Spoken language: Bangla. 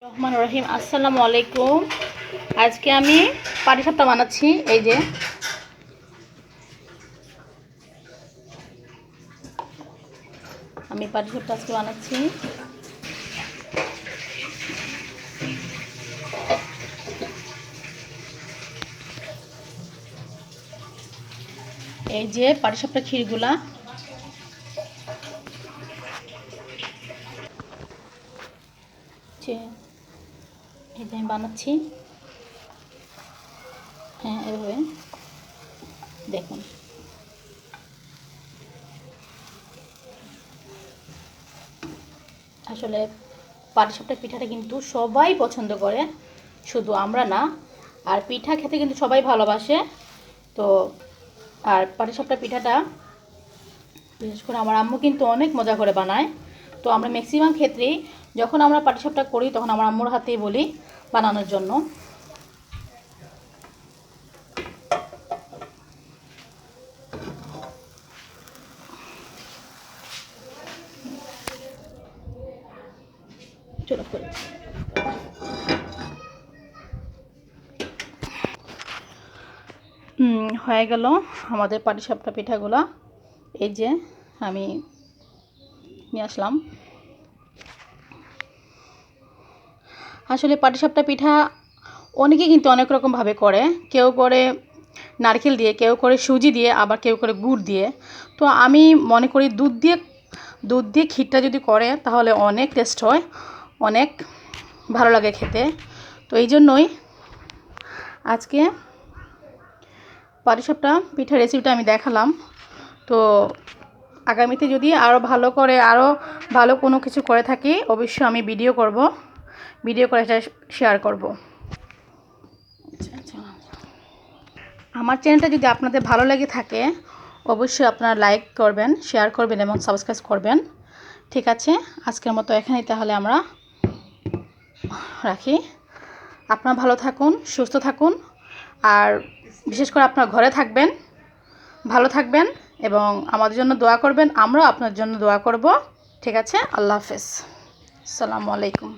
রহমান রহিম। আসসালামু আলাইকুম। আজকে আমি পাটিসাপটা বানাচ্ছি। এই যে আমি পাটিসাপটা আজকে বানাচ্ছি। এই যে পাটিসাপটা ক্ষীরগুলা, এই যে আমি বানাচ্ছি। হ্যাঁ, এভাবে দেখুন। আসলে পাটিসাপটা পিঠাটা কিন্তু সবাই পছন্দ করে, শুধু আমরা না। আর পিঠা খেতে কিন্তু সবাই ভালোবাসে। তো আর পাটিসাপটা পিঠাটা বিশেষ করে আমার আম্মু কিন্তু অনেক মজা করে বানায়। তো আমরা ম্যাক্সিমাম ক্ষেত্রেই যখন আমরা পাটিসাপটা করি তখন আমার আম্মুর হাতেই বলি বানানোর জন্য। চলো করে হয়ে গেল আমাদের পাটিসাপটা পিঠাগুলো। এই যে আমি নিয়ে আসলাম। আসলে পাটিসাপটা পিঠা অনেকে কিন্তু অনেক রকমভাবে করে। কেউ করে নারকেল দিয়ে, কেউ করে সুজি দিয়ে, আবার কেউ করে গুড় দিয়ে। তো আমি মনে করি দুধ দিয়ে ক্ষীরটা যদি করে তাহলে অনেক টেস্ট হয়, অনেক ভালো লাগে খেতে। তো এই জন্যই আজকে পাটিসাপটা পিঠার রেসিপিটা আমি দেখালাম। তো আগামীতে যদি আরও ভালো কোনো কিছু করে থাকি অবশ্যই আমি ভিডিও করে সেটা শেয়ার করব। আমার চ্যানেলটা যদি আপনাদের ভালো লেগে থাকে অবশ্যই আপনারা লাইক করবেন, শেয়ার করবেন এবং সাবস্ক্রাইব করবেন। ঠিক আছে, আজকের মতো এখানেই তাহলে আমরা রাখি। আপনারা ভালো থাকুন, সুস্থ থাকুন, আর বিশেষ করে আপনার ঘরে থাকবেন, ভালো থাকবেন এবং আমাদের জন্য দোয়া করবেন। আমরাও আপনার জন্য দোয়া করব। ঠিক আছে, আল্লাহ হাফেজ, আসসালামু আলাইকুম।